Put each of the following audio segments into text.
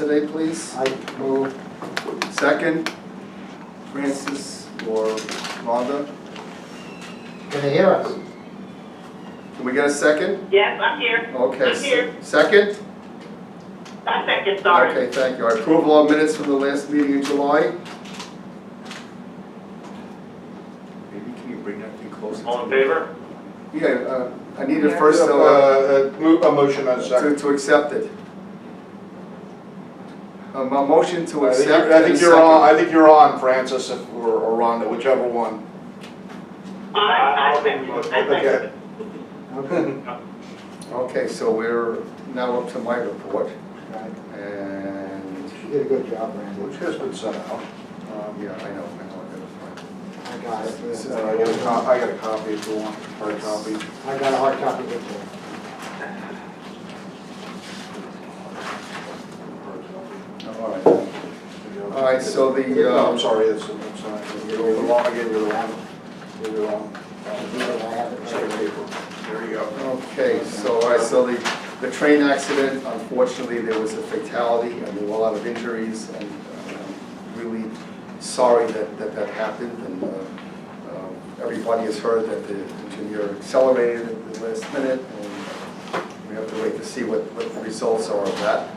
today, please? I move. Second, Francis or Rhonda? Can they hear us? Can we get a second? Yes, I'm here. Okay, I'm here. second? I second, sorry. Okay, thank you. Approval of minutes from the last meeting in July? Maybe can you bring that thing closer? All in favor? Yeah, I need it first Move a motion on second. to accept it. A motion to I think accept. you're- I think and you're on, second. I think you're on, Francis, or Rhonda, whichever one. I I'll make second. the motion. I second. Okay. Okay. Okay, so we're now up to my report, Right. and, You did a good job, Which Randy. has been sent out. yeah, I know, I I got it. I got a copy if you want, hard copy. I got a hard copy of it too. All right. All right, so the, No, I'm sorry, I'm sorry. I gave you the wrong, I gave you the wrong, gave you the wrong. I have it right Same here. paper. There you go. Okay, so, all right, so the train accident, unfortunately, there was a fatality, and there were a lot of injuries, and I'm really sorry that happened, and everybody has heard that the engineer accelerated at the last minute, and we have to wait to see what the results are of that.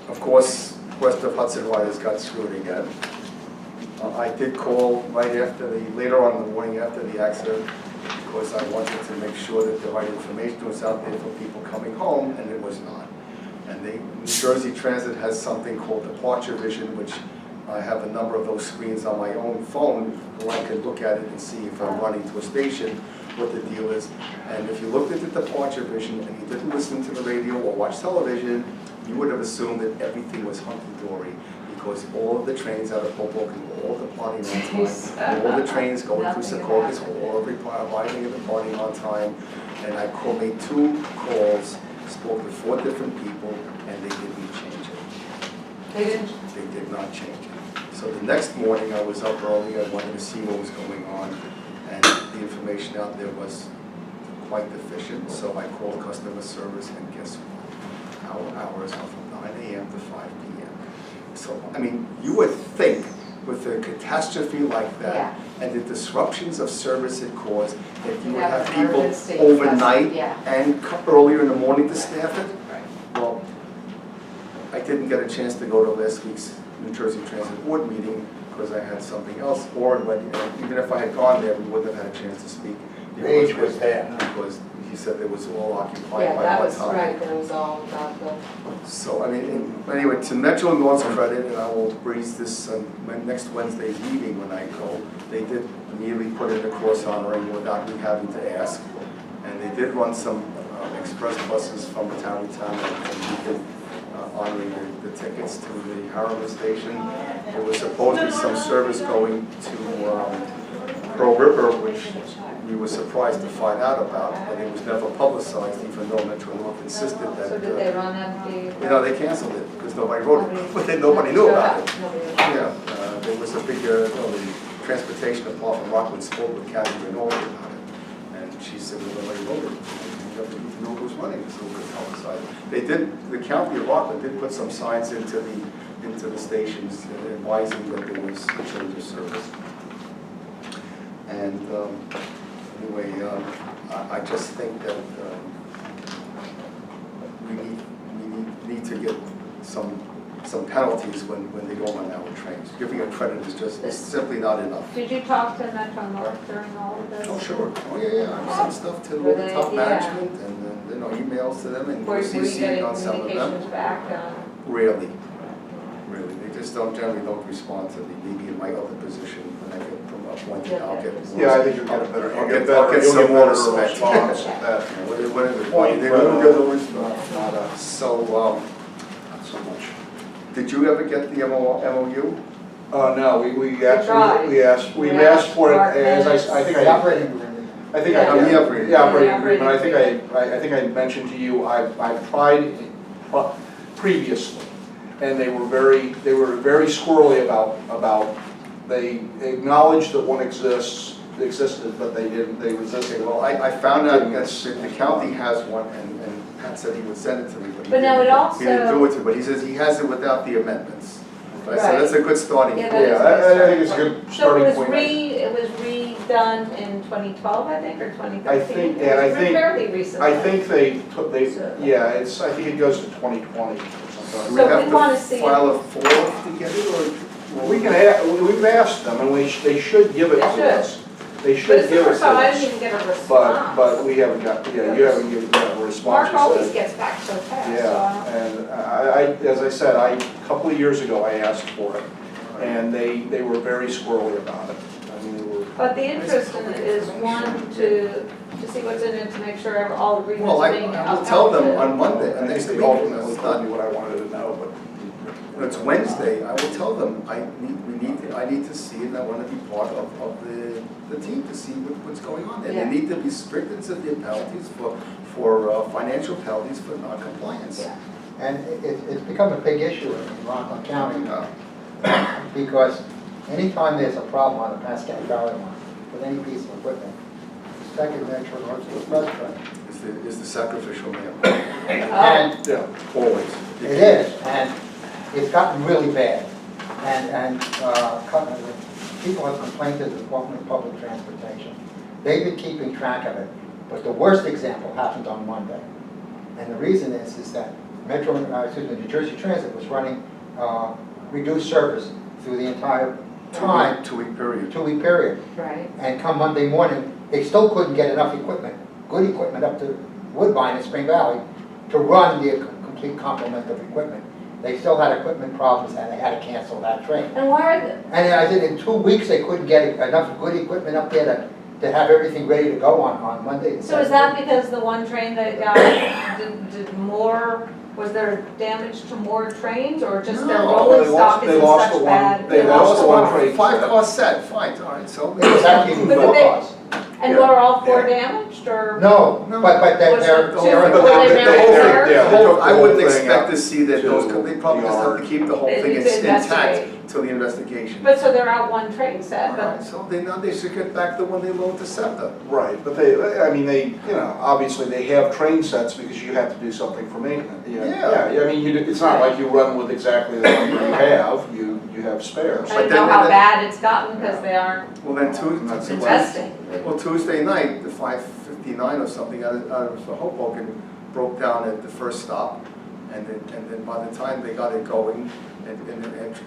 Of course, west of Hudson riders got screwed again. I did call right after later on in the morning after the accident, because I wanted to make sure that the right information was out there for people coming home, and it was not. And New Jersey Transit has something called Departure Vision, which I have a number of those screens on my own phone where I could look at it and see if I'm running to a station, what the deal is. And if you looked at the Departure Vision and you didn't listen to the radio or watch television, you would have assumed that everything was hunky-dory, because all of the trains out of Hoboken, all departing on time, all the trains going through Secaucus, all arriving at departing on time. And I made 2 calls, spoke to 4 different people, and they didn't change it. They didn't? They did not change it. So the next morning, I was up early, I wanted to see what was going on, and the information out there was quite deficient, so I called customer service, and guess what? Our hours are from 9 a.m. to 5 p.m. So, I mean, you would think with a catastrophe like that, and the disruptions of service it caused, that you would have people overnight and earlier in the morning to staff it. Well, I didn't get a chance to go to last week's New Jersey Transit Board meeting because I had something else, or even if I had gone there, we wouldn't have had a chance to speak. Age was there. Because he said it was all occupied Yeah, by that one was time. right, that was all about the, So, I mean, anyway, to Metro North's credit, and I will breeze this next Wednesday's meeting when I go, they did immediately put in a cross honoring without me having to ask. And they did run some express buses from town to town, and we did honoring the tickets to the Harriman station. There was supposedly some service going to Pearl River, which we were surprised to find out about, but it was never publicized, even though Metro North insisted that. so did they run empty? They canceled it because nobody wrote it, but then nobody knew about it. Nobody. Yeah, there was a big, the transportation department, Rockland spoke with Kathy Renard about it, and she said, well, nobody wrote it. You have to know who's running, so it was publicized. They did, the county of Rockland did put some signs into the stations advising that there was a change of service. And anyway, I just think that we need to get some penalties when they go on our trains. Giving a credit is just simply not enough. Did you talk to Metro North during all of this? Oh, sure. Oh, yeah. I sent stuff to Were the they- top yeah. management and emails to them and Were you CC'd getting on some of them. communications back on? Rarely. They just generally don't respond to me. Maybe in my other position, when I get appointed, I'll get more. Yeah, I think you'll get a better, I'll you'll get get some better more response respect. at that Whatever. point, They but don't get the response. not So, so much. did you ever get the MOU? No, we tried. we asked for it, as I think The I, operating agreement. I think Yeah. I, The operating. yeah, operating Yeah, agreement, I operating think I mentioned to you, I've tried previously, and they were very squirrely about, they acknowledge that one exists, existed, but they didn't, they resisted. Okay, well, I found out that the county has one, and Pat said he would send it to me, but he But now didn't. it also- He didn't do it to me, but he says he has it without the amendments. Right, so Right. that's a good starting Yeah, point. that is Yeah, I think it's a good So starting it point. was redone in 2012, I think, or 2013? I think- and I It was think- fairly recent. I think they took, So- yeah, it's, I think it goes to 2020 or Do something. we So have we wanna see to file a form to get it, or? Well, we've asked them, and they should give it They to should. us. They But should it's the give it first to time I didn't us. even get a response. But we haven't got, yeah, you haven't given a response. Mark you always said. gets back so fast, so I Yeah, and as I said, a couple of years ago, I asked for it, and they were very squirrely about it. I mean, they were. But the interest in it is one, to see what's in it, to make sure all agreements Well, are I being will tell them upheld. on Monday, I and think next they week, ultimately it's told not, me what I wanted to know, but. when it's Wednesday, I will tell them, I need to see it, and I want to be part of the team to see what's going on there. Yeah. There need to be strict and severe penalties for financial penalties for non-compliance. Yeah. And it's become a big issue in Rockland County because anytime there's a problem on the Pascal Valley line with any piece of equipment, the second Metro North is frustrating. Is the sacrificial lamb, And Yeah. always. it is, and it's gotten really bad. And people have complained to the Department of Public Transportation. They've been keeping track of it, but the worst example happened on Monday. And the reason is that New Jersey Transit was running reduced service through the entire time, Two-week period. two-week period. Right. And come Monday morning, they still couldn't get enough equipment, good equipment up to Woodbine and Spring Valley to run the complete complement of equipment. They still had equipment problems and they had to cancel that train. And why are the, And I said in 2 weeks, they couldn't get enough good equipment up there to have everything ready to go on Monday. so is that because the one train that got, did more, was there damage to more trains, or just their No, rolling they stock is they in lost such the bad? one, they lost the one train. 5-car set, fine, all right, so. It was actually even But four they- cars. And Yeah. were all four Yeah. damaged, or? No, No. but Was they're, it they're, two? they're, Were they They- very they- rare? yeah, they took the I whole wouldn't thing expect out to see that those, to they probably just have to the keep the whole They thing need to intact investigate. till the investigation. But so they're out one train set, All but, right, so now they should get back the one they loaned to SEPTA. Right, but I mean, obviously they have train sets because you have to do something for maintenance. Yeah. Yeah, I mean, it's not like you run with exactly the number you have, you have spares. I don't then- know how then- bad it's gotten, because they aren't Well, then That's investing. Well, Tuesday night, the 5:59 or something out of Hoboken broke down at the first stop, and then by the time they got it going and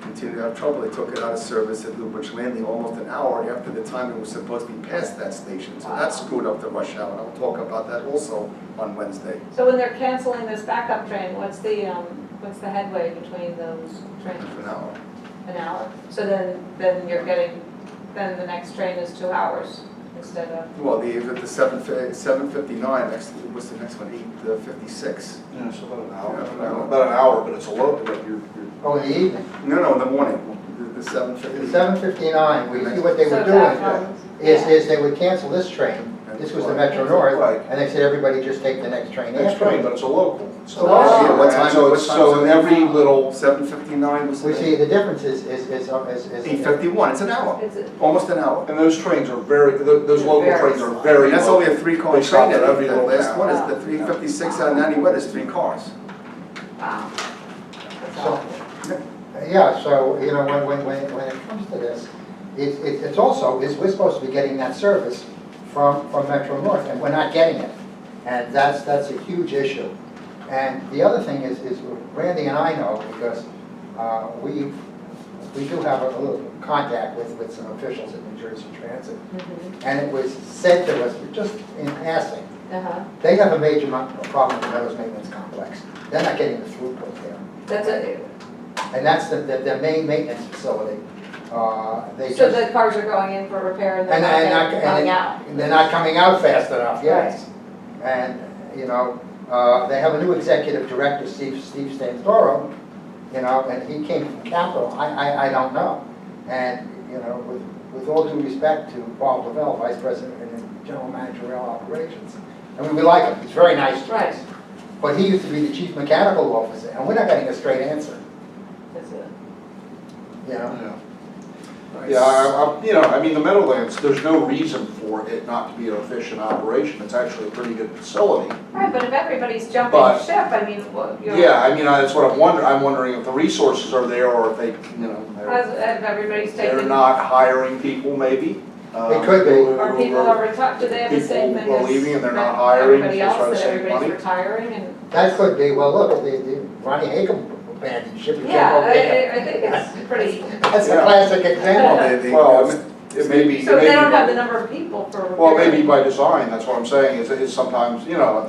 continued to have trouble, they took it out of service at Newbridge Landing almost an hour after the time it was supposed to be past that station. So that screwed up the rush hour, and I'll talk about that also on Wednesday. So when they're canceling this backup train, what's the headway between those trains? For an hour. An hour? So then you're getting, then the next train is 2 hours instead of, Well, the 7:59, next, what's the next one, 8:56? Yeah, so about an Yeah, hour, about an hour, but it's a low, but you're. oh, in the evening. No, in the morning, the At 7:50. 7:59, we see what they were so doing, that comes, yeah. is they would cancel this train, this was the Metro North, Right. and they said everybody just take the next train Next after. train, but it's a local. So Oh, yeah, what time- So what it's, time so is in it? every little, 7:59 was We the see the difference is 8:51, it's an hour, Is it, almost an hour. and those trains are those local Very trains are slow. very And that's local. only a 3-car They train, stop at that every little last town. one is the 356 out of 91 is 3 cars. wow. That's So- awful. Yeah, so, when it comes to this, it's also, we're supposed to be getting that service from Metro North, and we're not getting it. And that's a huge issue. And the other thing is Randy and I know, because we do have a little contact with some officials at New Jersey Transit, Mhm. and it was said to us, just in passing, Uh-huh. they have a major problem with the Meadows Maintenance Complex. They're not getting the throughput there. That's it. And that's the main maintenance facility. They So just, the cars are going in for repair and they're and not not, then coming out? and they're not coming out fast enough, yes. And, they have a new executive director, Steve Stanzoro, and he came from Capitol, I don't know. And, with all due respect to Paul Lavelle, Vice President and General Manager of Rail Operations, I mean, we like him, he's very nice to Right. us. But he used to be the Chief Mechanical Officer, and we're not getting a straight answer, That's it. you know? Yeah. Yeah, you know, I mean, the Meadowlands, there's no reason for it not to be an efficient operation. It's actually a pretty good facility. Right, but if everybody's jumping But- ship, I mean, what, you know. Yeah, I mean, that's what I'm wondering. I'm wondering if the resources are there or if they, you know, If everybody's they're taking, not hiring people maybe. It could be. or people are retired, do they have the same thing People are as leaving and they're not that hiring, everybody they try else, to that save everybody's money. retiring and? That could be, well, look, Ronnie Hakem abandoned ship. and Yeah, can't go pick I think it's pretty, up. That's a Yeah. classic example. Well, it may be. so it may they be don't have by- the number of people for. Well, maybe by design, that's what I'm saying, is sometimes, you know,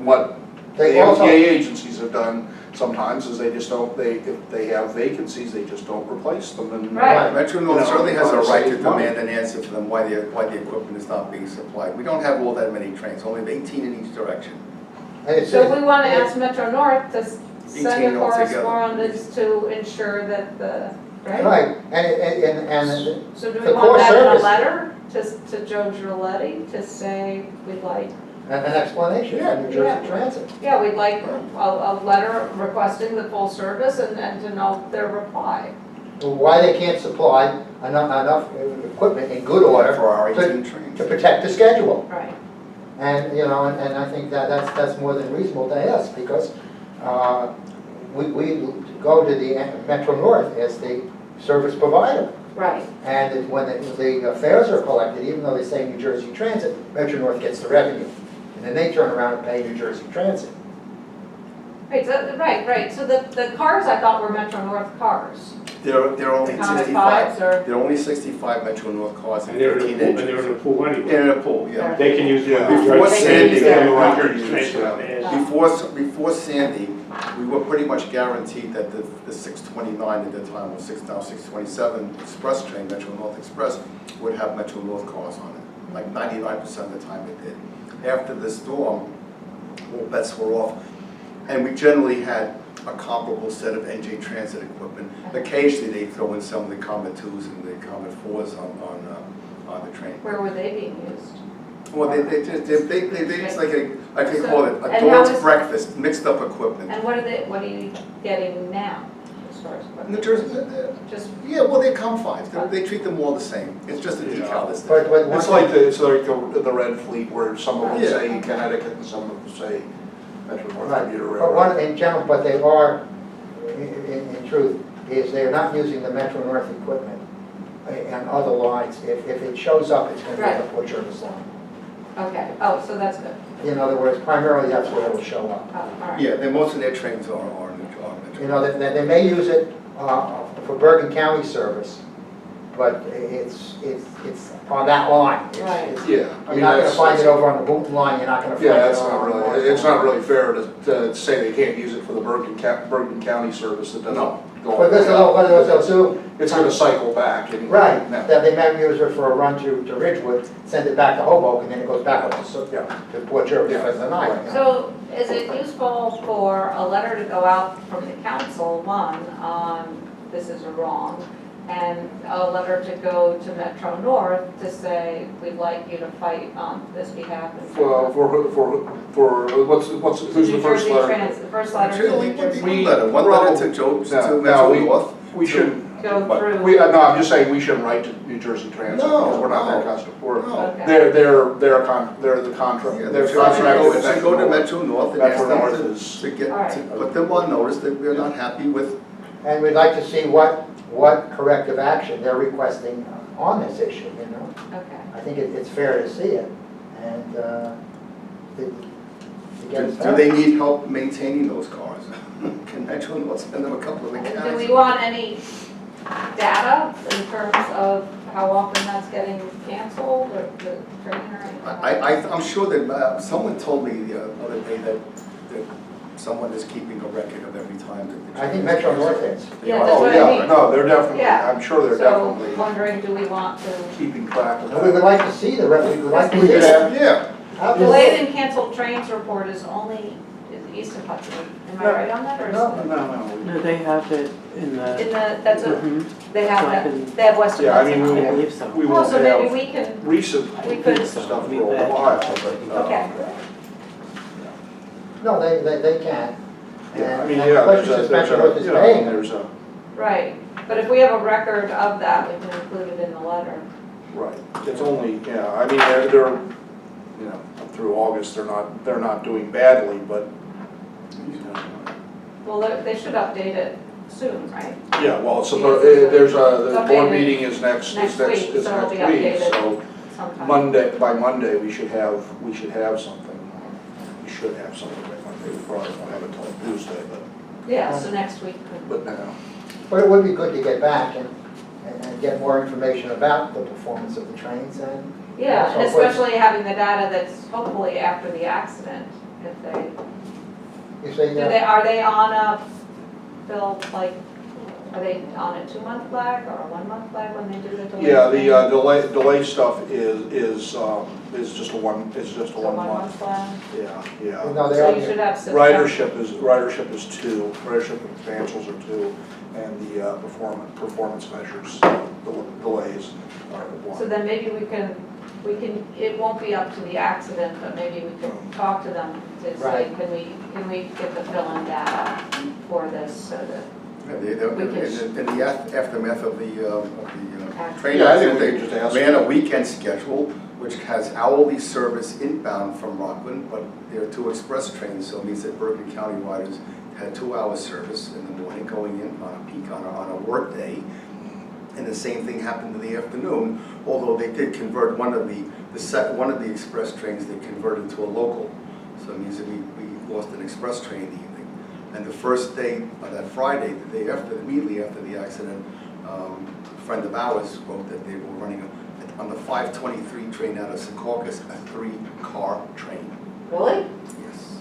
what the They also, MTA agencies have done sometimes is they just don't, if they have vacancies, they just don't replace them and. Right. Metro North You know, certainly has a trying to right to save money. demand an answer for them why the equipment is not being supplied. We don't have all that many trains, only 18 in each direction. and it's. So we wanna ask Metro North to send 18 a altogether. correspondence to ensure that the, right? Right, and So do we The want core that in a service- letter to Joe Giroletti to say, we'd like, an explanation from New Yeah. Jersey Transit. yeah, we'd like a letter requesting the full service and to know their reply. Why they can't supply enough equipment in good order For our to 18 trains. to protect the schedule. Right. And, you know, and I think that's more than reasonable to ask, because we go to the Metro North as the service provider. Right. And when the fares are collected, even though they say New Jersey Transit, Metro North gets the revenue. And then they turn around and pay New Jersey Transit. Right, so the cars I thought were Metro North cars. There are only The Comet 65. Fives or, There are only 65 Metro North cars and And they're 13 in a engines. pool anyway. In a pool, yeah. They can use Yeah. one. Before Sandy, They they can were run not your used, trains yeah. on theirs. Before Sandy, we were pretty much guaranteed that the 629 at the time, was now 627 Express train, Metro North Express, would have Metro North cars on it. Like 99% of the time it did. After the storm, all bets were off. And we generally had a comparable set of NJ Transit equipment. Occasionally, they throw in some of the Comet 2s and the Comet 4s on the train. where were they being used? Well, it's like I can call it a And how dog's is- breakfast, mixed up equipment. And what are you getting now, as far as New equipment? Jersey, Just, yeah, well, they're COM 5s, they treat them all the same. It's just a decal that's But different. one It's like the red fleet where some of them Yeah. say Connecticut and some of them say Metro North Right, Commuter but one, Railroad. in general, but they are, in truth, is they're not using the Metro North equipment on other lines. If it shows up, it's gonna be on the Port Jervis line. okay, oh, so that's good. In other words, primarily that's where it'll show up. Oh, all right. Yeah, most of their trains are You know, they may use it for Bergen County service, but it's on that line. Right. Yeah, I You're mean, not gonna that's. find it over on the Boonton line, you're not gonna find it Yeah, that's over not on. really, it's not really fair to say they can't use it for the Bergen County service that doesn't No. go. But this is what they'll do. It's gonna cycle back anyway. Right, No. that they may use it for a run to Ridgewood, send it back to Hoboken, then it goes back up Yeah. to Port Jervis Yeah. for the night. you know. So is it useful for a letter to go out from the council, one, on this is wrong, and a letter to go to Metro North to say, we'd like you to fight on this behalf? and For who's the New first Jersey letter? Transit, the first letter to Actually, New Jersey. one letter, one letter to Joe, to No, Metro we- North. We shouldn't, Go through. no, I'm just saying we shouldn't write to New Jersey Transit because we're not their No, customer. We're- No. Okay. They're the contract, Yeah, they're they contracted with should go to Metro North. Metro North and ask Metro North them is- to get, All right. to put them on notice that we're not happy with. And we'd like to see what corrective action they're requesting on this issue, you know? Okay. I think it's fair to see it, and, to get us Do they need help maintaining those cars? Can Metro North send them a couple of Do we mechanics? want any data in terms of how often that's getting canceled or the train or anything? I'm sure that, someone told me the other day that someone is keeping a record of every time that the train. I think Metro North is. Yeah, that's Oh, what I yeah, mean. no, they're definitely, Yeah. I'm sure they're So definitely wondering, do we want to, keeping track of And we would that. like to see we would like to We see could that. have, Yeah, delayed and canceled trains report is only east of Hudson. Am I right on that or is? no. No, they have it in the. In the, that's a, Mhm. they have So I that, can- they have Western Yeah, I mean, Hudson on I there. believe so. We Oh, won't so maybe have we can, recent we could, stuff for a while, but. okay. No, they can. Yeah, I And mean, and the yeah, question is, Metro North is you know, paying. there's a, Right, But if we have a record of that, we can include it in the letter. Right, it's only, yeah, I mean, they're, you know, through August, they're not doing badly, but, you know, Well, they should update it soon, right? yeah, well, Yes, there's the okay, board then meeting is next next week, so it'll be week, updated. so Sometime. by Monday, we should have something. We should have something by Monday, we probably won't have it until Tuesday, Yeah, so next week. but now. But it would be good to get back and get more information about the performance of the trains and. Yeah, and So what- especially having the data that's hopefully after the accident, if they, If they, are they on a, Bill, like, are they on a 2-month lag or a 1-month lag when they do the delay? Yeah, thing? the delay stuff is just a one So 1 month. 1-month lag? Yeah. No, they So are. you should have September. Ridership is 2, ridership and financials are 2, and the performance measures, delays are So 1. then maybe we can, it won't be up to the accident, but maybe we could talk to them to say, Right. can we get the fill-in data for this so that, In the aftermath of the train Yeah, I think we accident, could just ask. they ran a weekend schedule, which has hourly service inbound from Rockland, but there are 2 express trains, so it means that Bergen County riders had 2-hour service in the morning going in on a peak, on a work day. And the same thing happened in the afternoon, although they did convert one of the express trains, they converted to a local. So it means that we lost an express train in the evening. And the first day, that Friday, the day after, immediately after the accident, a friend of ours wrote that they were running on the 523 train out of Secaucus, a 3-car train. really? Yes.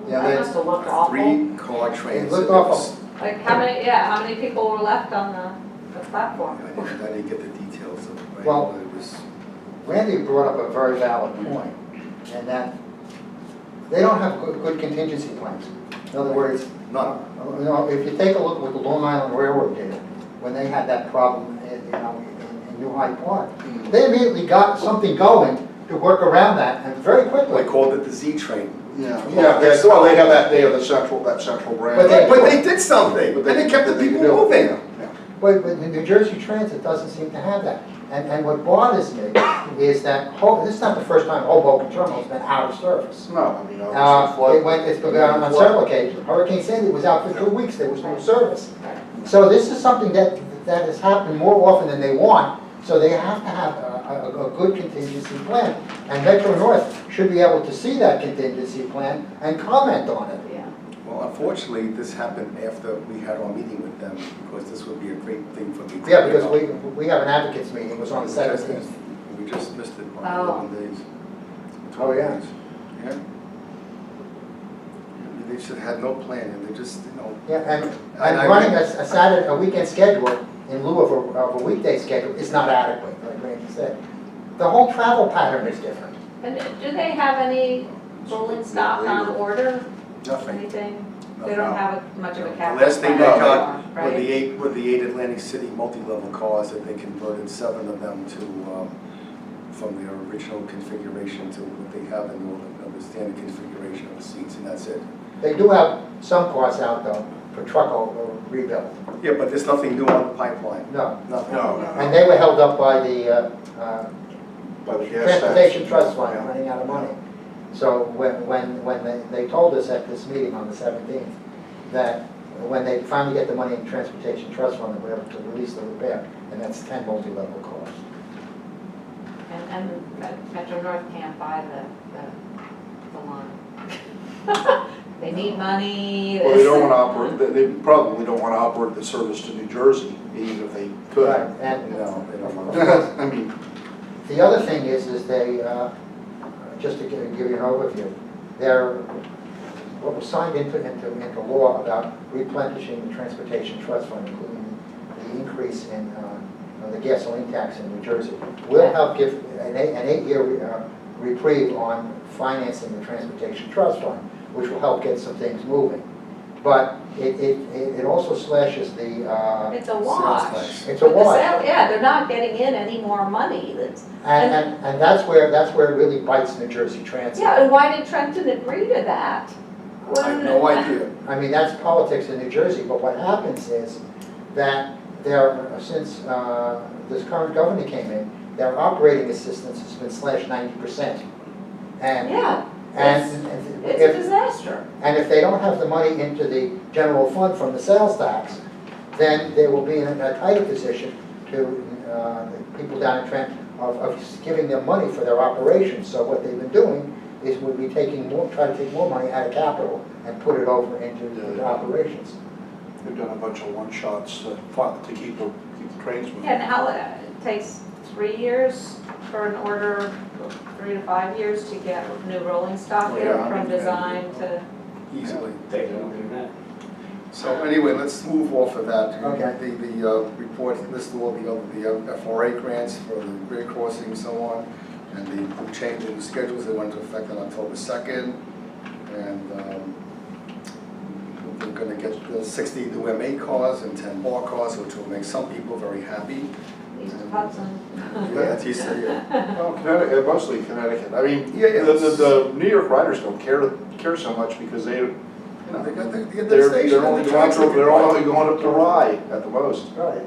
Yeah, That they- must have looked A awful. 3-car train. It looked So awful. was- Like, how many people were left on the platform? I didn't get the details of it, right? Well- But it was, Randy brought up a very valid point, and that they don't have good contingency plans. In other words, none. you know, if you take a look what the Long Island Railroad did, when they had that problem in New Hyde Park, they immediately got something going to work around that, and very They quickly. called it the Z train. Yeah, well, they have that day of that central branch. But But they did something, and they kept the people moving. Yeah. But the New Jersey Transit doesn't seem to have that. And what bothers me is that, this is not the first time Hoboken Terminal's been out of service. No, I mean, obviously It's been on several occasions. Hurricane Sandy was out for 2 weeks, there was no service. So this is something that has happened more often than they want, so they have to have a good contingency plan. And Metro North should be able to see that contingency plan and comment on it. Yeah. Well, unfortunately, this happened after we had our meeting with them, because this would be a great thing for me. to Yeah, because bring up. we have an advocates meeting, it was on the 17th. We just missed it by Oh. 11 days. Oh, yeah. 12 days. Yeah. They should have had no plan, and they just, Yeah, and I- running a weekend schedule in lieu of a weekday schedule is not adequate, like Randy said. The whole travel pattern is different. And do they have any rolling stock on order, nothing. anything? They don't have much of a The capital. last thing they plan got anymore, were right? the 8 Atlantic City multi-level cars that they converted 7 of them to, from their original configuration to what they have in the standard configuration of the seats, and that's it. They do have some cars out though for truck or rebuild. Yeah, but there's nothing new on the pipeline. No. Nothing. No. And they were held up by the by the gas tax. Transportation Trust Fund, Yeah. running out of money. So when they told us at this meeting on the 17th, that when they finally get the money in Transportation Trust Fund, they'll be able to release the repair, and that's 10 multi-level cars. And Metro North can't buy the line. They need money. Well, they don't want to operate, they probably don't want to operate the service to New Jersey, even if they could. Right, and No, they don't want to. I mean, the other thing is they, just to give you an overview, what was signed into law about replenishing the Transportation Trust Fund, including the increase in the gasoline tax in New Jersey, will help give an 8-year reprieve on financing the Transportation Trust Fund, which will help get some things moving. But it also slashes the, It's a wash. tax. it's a With the wash. sale- Yeah, they're not getting in any more money. And that's where it really bites New Jersey Transit. Yeah, and why did Trenton agree to that? I have no idea. I mean, that's politics in New Jersey, but what happens is that since this current governor came in, their operating assistance has been slashed 90%. And Yeah, and it's a if disaster. and if they don't have the money into the general fund from the sales tax, then they will be in a tighter position to the people down in Trent of giving them money for their operations. So what they've been doing is would be try to take more money out of capital and put it over into the operations. They've done a bunch of one-shots to keep the trains moving. And how, it takes 3 years for an order, 3 to 5 years to get new rolling stock in, Yeah, from design to, Easily. Take longer than that. So anyway, let's move off of that. Okay. The report lists all the FRA grants for the grade crossing and so on, and the change in the schedules that went into effect on October 2nd. And we're going to get the 60 new MA cars and 10 bar cars, which will make some people very happy. East of Hudson. Yeah, that's East, yeah. Well, Connecticut, mostly Connecticut. I mean, Yeah. the New York riders don't care so much because They got the they're station. only the going tracks through, that they're can only ride. going up to Rye at the most. Right.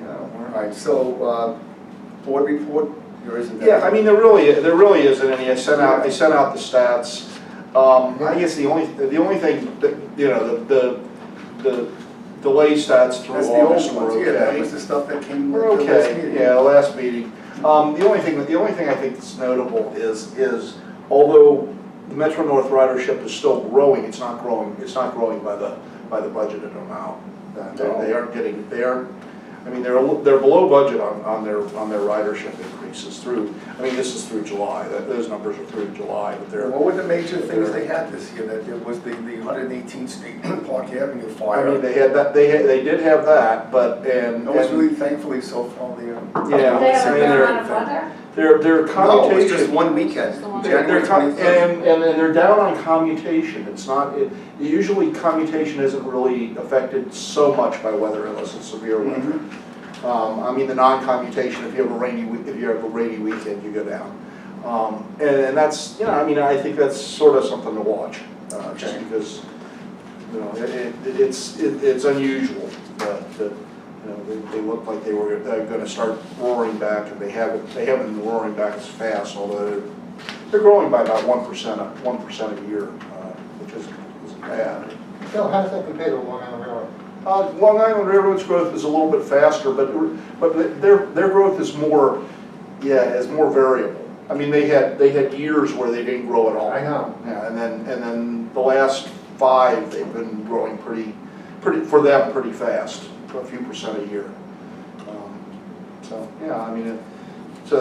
All right, so, board report, there isn't. Yeah, I mean, there really isn't any. I sent out the stats. I guess the only thing that, you know, the delay stats through That's the old August were ones, yeah, that okay. was the stuff that came with We're the last okay, meeting. yeah, last meeting. The only thing I think that's notable is although the Metro North ridership is still growing, it's not growing by the budgeted amount. They aren't, I mean, they're below budget on their ridership increases through, I mean, this is through July, those numbers are through July, but they're. What were the major things they had this year? That it was the 118th Street Park Avenue I fire. mean, they had that, they did have that, but, and. That was really thankfully so far the. Yeah, They have I a mean, fair they're- amount of weather? Their No, it was commutation. just one weekend, Just the one. January They're 23rd. and they're down on commutation. It's not, usually commutation isn't really affected so much by weather unless it's severe weather. I mean, the non-commutation, if you have a rainy weekend, you go down. And that's, you know, I mean, I think that's sort of something to watch, just because, you know, it's unusual that, you know, they look like they were going to start roaring back, and they haven't been roaring back as fast, although they're growing by about 1% a year, which isn't bad. Phil, how does that compare to Long Island Railroad? Long Island Railroad's growth is a little bit faster, but their growth is more variable. I mean, they had years where they didn't grow at all. I know. Yeah, and then the last 5 they've been growing pretty for them pretty fast, a few percent a year. So yeah, I mean, we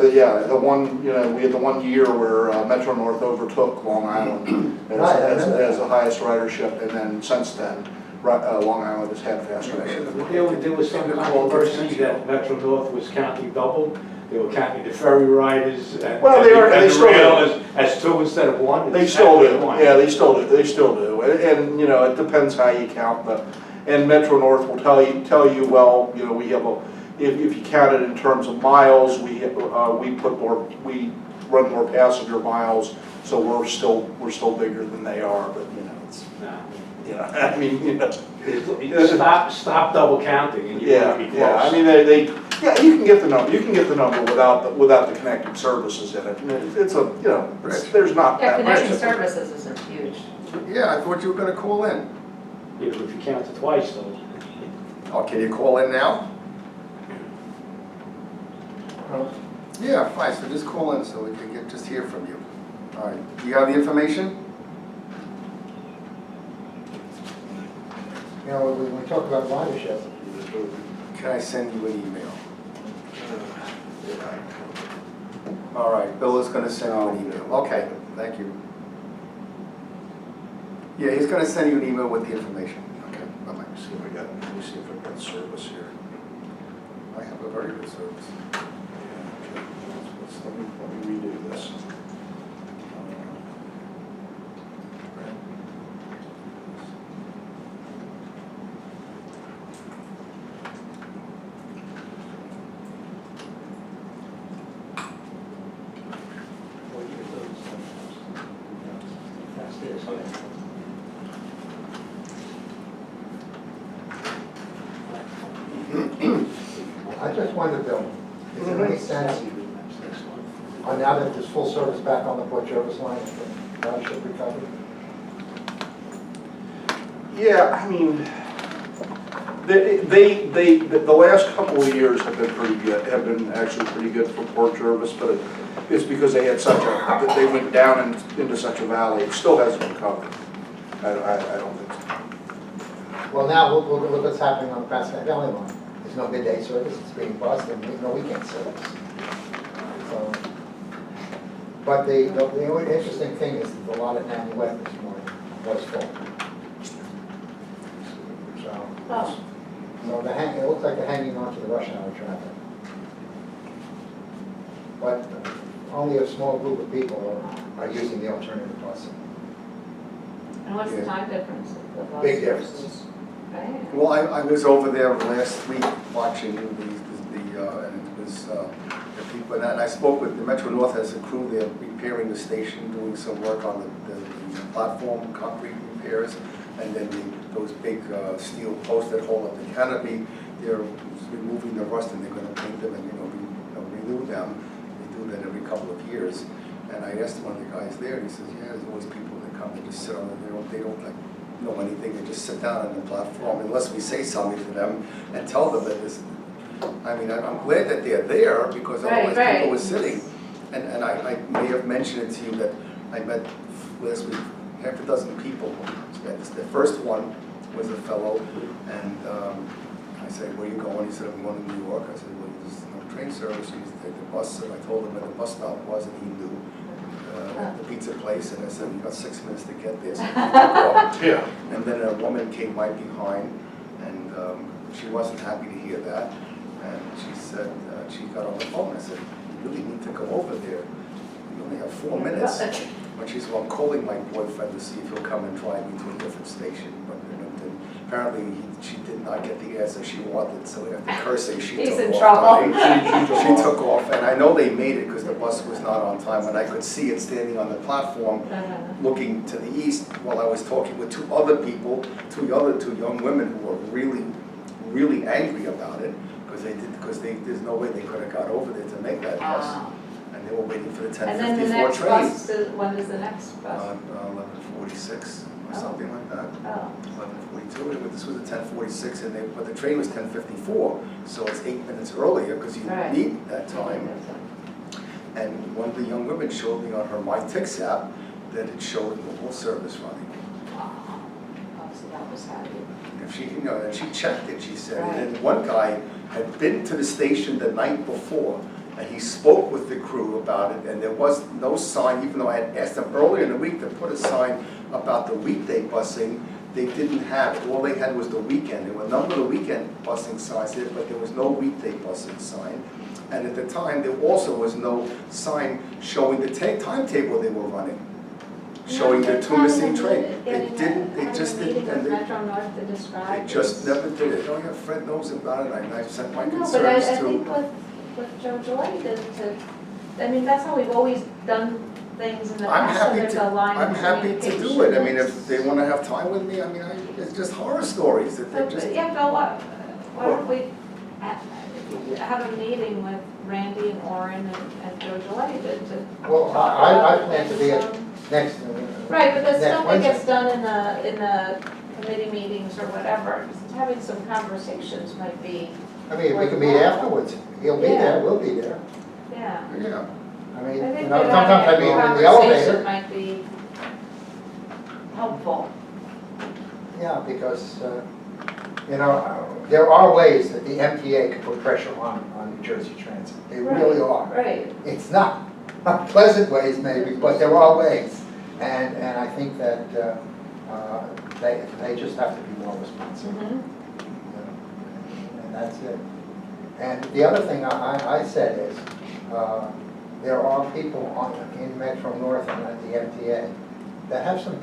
had the 1 year where Metro North overtook Long Island as the highest ridership, and then since then, Long Island has had faster ridership. There was some controversy that Metro North was counting double. They were counting the ferry riders and Well, they the still rail do. as 2 instead of 1. They It's still do, actually 1. yeah, they still do, and you know, it depends how you count, and Metro North will tell you, well, you know, we have if you count it in terms of miles, we run more passenger miles, so we're still bigger than they are, but you know, it's, No. you know, I mean, you know. Stop double counting and you're going to be close. Yeah, I mean, yeah, you can get the number without the connected services in it. And it's a, you know, there's not Yeah, that much. connecting services isn't huge. Yeah, I thought you were gonna call in. Yeah, but if you count it twice though. Oh, can you call in now? Yeah, fine, so just call in so we can just hear from you. All right, do you have the information? You know, when we talk about ridership, Can I send you an email? All right, Bill is gonna send you an email. Okay, thank you. Yeah, he's gonna send you an email with the information. Okay, bye-bye. Let me see if I've got service here. I have a very good service. Yeah, okay. Let me redo this. That's this, yeah. just wonder, Bill, is there any sense, now that there's full service back on the Port Jervis line, if the ridership recovery? Yeah, I mean, the last couple of years have been pretty good, have been actually pretty good for Port Jervis, but it's because they had that they went down into such a valley. It still hasn't recovered. I don't think so. Well, now, look what's happening on the Pascagoula Valley line. There's no midday service, it's being bused, and there's no weekend service. So, but the interesting thing is that the lot at Nanny West this morning was full. So, Oh, so it looks like they're hanging on to the rush hour traffic. But only a small group of people are using the alternative bus. and what's the Yeah. time difference? of the bus Big versus- difference. Right. Well, I was over there last week watching and it was, the people, and I spoke with, the Metro North has a crew there repairing the station, doing some work on the platform, concrete repairs, and then those big steel posts that hold up the canopy, they're removing the rust and they're gonna paint them and, renew them. They do that every couple of years. And I asked one of the guys there, and he says, yeah, there's always people that come and just sit on it, they don't like know anything, they just sit down on the platform unless we say something to them and tell them that this, I mean, I'm glad that they're there because otherwise Right. people were sitting. And I may have mentioned it to you that I met last week half a dozen people. The first one was a fellow, and I said, where are you going? He said, I'm going to New York. I said, well, there's no train service, you need to take the bus. And I told him where the bus stop was, and he knew. The pizza place, and I said, you got 6 minutes to get there. So he took off. Yeah. And then a woman came right behind, and she wasn't happy to hear that. And she said, she got on the phone. I said, you really need to go over there. You only have 4 minutes. But she said, well, I'm calling my boyfriend to see if he'll come and drive me to a different station. But apparently she did not get the answer she wanted, so after cursing, she He's took in off. trouble. She took off, and I know they made it because the bus was not on time, and I could see it standing on the platform looking to the east while I was talking with two other people, two young women who were really, really angry about it because there's no way they could have got over there to make that bus. And they were waiting for the And then the 10:54 next train. bus, when is the next bus? 11:46 or something like that. Oh, 11:42, and this was at 10:46, but the train was 10:54, so it's 8 minutes earlier because you Right. need that time. And one of the young women showed me on her MyTix app that it showed the whole service running. oh, so that was happy. If she, and she checked it, she said, Right. and then one guy had been to the station the night before, and he spoke with the crew about it, and there was no sign, even though I had asked them earlier in the week to put a sign about the weekday busing, they didn't have it. All they had was the weekend. There were a number of weekend busing signs there, but there was no weekday busing sign. And at the time, there also was no sign showing the timetable they were running, showing the two missing trains. They didn't, they just didn't, and Metro North to describe. they just this. never did it. Oh yeah, Fred knows about it, and I sent my No, but concerns I to. think with Joe Joy, I mean, that's how we've always done things in the I'm past, so happy there's to, a line of I'm happy to do it. I mean, if they want to have time with me, I mean, it's just horror stories that they just. Yeah, Bill, why don't we have a meeting with Randy and Orrin and Joe Joy to. Well, I plan to be at next. Right, but the next stuff that gets Wednesday. done in the committee meetings or whatever, having some conversations might be, I mean, we can meet afterwards. He'll be there, we'll be there. yeah. Yeah. I I mean, think sometimes that I having mean a in the conversation elevator. might be helpful. Yeah, because, there are ways that the MTA can put pressure on New Jersey Transit. They really are. Right. It's not pleasant ways maybe, but there are ways. And I think that they just have to be more responsive. Mhm. And that's it. And the other thing I said is, there are people in Metro North and at the MTA that have some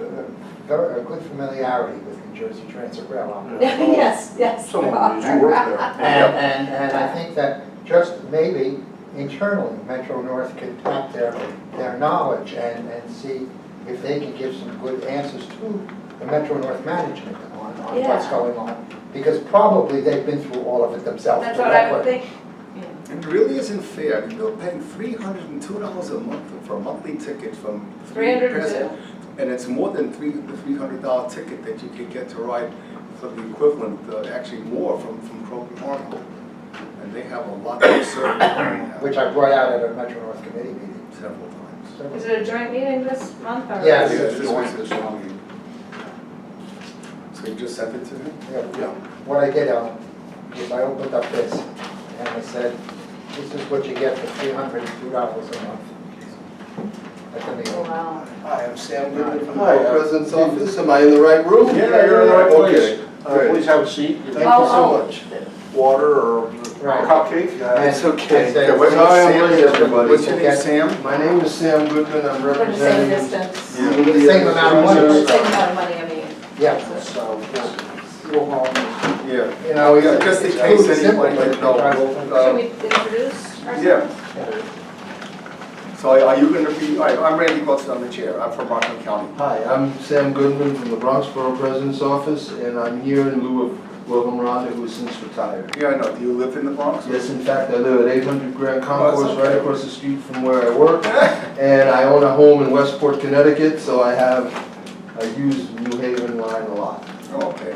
very good familiarity with New Jersey Transit Rail operation. Yes. Someone needs to work there. And I think that just maybe internally, Metro North can tap their knowledge and see if they can give some good answers to the Metro North management on what's Yeah. going on. Because probably they've been through all of it themselves. That's what I would directly. think. And it really isn't fair. I mean, they're paying $302 a month for a monthly ticket from. 302. And it's more than the $300 ticket that you could get to ride for the equivalent, actually more from Croton Hornell. And they have a lot of service going now, Which I brought out at a Metro North Committee meeting. several times. Is it a joint meeting this month or? Yes. Yeah, this was the one. So you just sent it to him? Yeah. What I did, is I opened up this, and I said, this is what you get for $302 a month. At the Oh, meeting. wow. Hi, I'm Sam Goodman from the Hi, President's office. Am I in the right room? Yeah, you're in the right place. Okay. All right. Please have a seat. Thank you so Oh, much. Water or a Right. cupcake. It's okay. I said, Okay, what's Sorry I'm Sam? late, everybody. What's your name, Sam? My name is Sam Goodman. I'm We're the same representing. distance. The same amount of money. Same amount of money, I mean. Yeah. So, we'll home. Yeah. You know, Yeah, just in case it's simple, anybody but didn't know. try to open- Should we introduce ourselves? Yeah. So are you going to be, all right, I'm Randy Wilson, I'm the chair. I'm from Rockland County. Hi, I'm Sam Goodman from the Bronx Borough President's office, and I'm here in lieu of William Rhonda, who has since retired. Yeah, I know. Do you live in the Bronx? Yes, in fact, I live at 800 Grand Concourse, okay. right across the street from where I work, and I own a home in Westport, Connecticut, so I use New Haven line a lot. Oh, okay.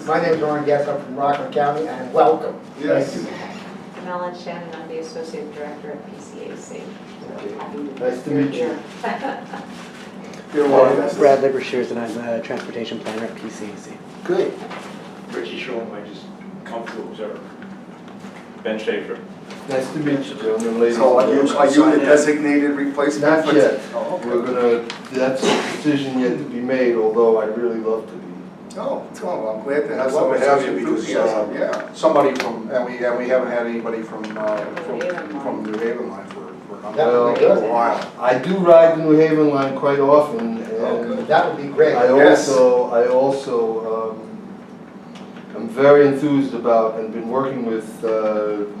My name's Ron Guest, I'm from Rockland County, and welcome. Yes. Melon Shannon, I'm the Associate Director at PCAC. Nice to meet you. You're welcome. Brad Libershears, and I'm the Transportation Planner at PCAC. Good. Richie Sherman, I just come to observe. Ben Schaefer. Nice to meet you, gentlemen, ladies. So are you and the designated replacement? Not yet. Oh, okay. We're gonna, that's a decision yet to be made, although I'd really love to be. Oh, well, I'm glad to I'd have love someone to have such you because, enthusiasm, yeah. somebody from, and we haven't had anybody from New Haven line for That would be good. a while. I do ride the New Haven line quite often, and That would be great. I Yes. also, I'm very enthused about and been working with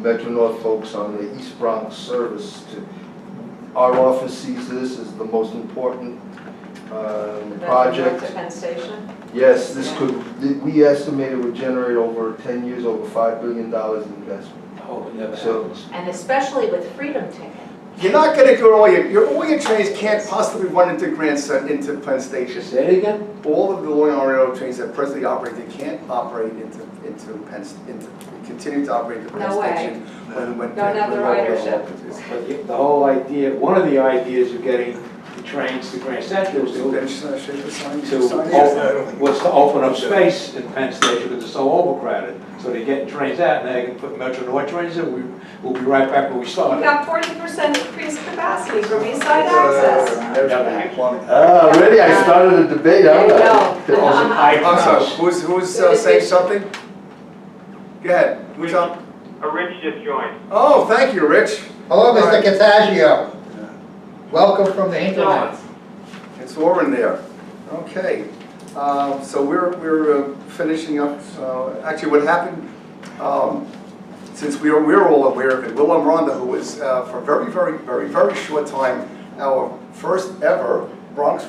Metro North folks on the East Bronx service. Our office sees this as the most important project. To Penn Station? Yes, this could, we estimate it would generate over 10 years, over $5 billion in investment. Oh, never So, happens. And especially with Freedom Ticket. You're not gonna go, all your trains can't possibly run into into Penn Station. Say it again? All of the Long Island Railroad trains that presently operate, they can't operate continue to operate into Penn No way. Station. when Don't have the ridership. But the whole idea, one of the ideas of getting the trains to Grand Central was to open up space in Penn Station because it's so overcrowded. So they're getting trains out and they can put Metro North trains in. We'll be right back where we We started. got 40% increased capacity from East Side Access. already I started a debate, There you haven't go. I? I'm sorry, who's saying something? Go ahead, who's on? Rich just joined. Oh, thank you, Rich. Hello, Mr. Catagio. Welcome from the internet. It's Warren there. Okay, so we're finishing up, actually what happened, since we're all aware of it, Willem Rhonda, who was for a very short time our first ever Bronx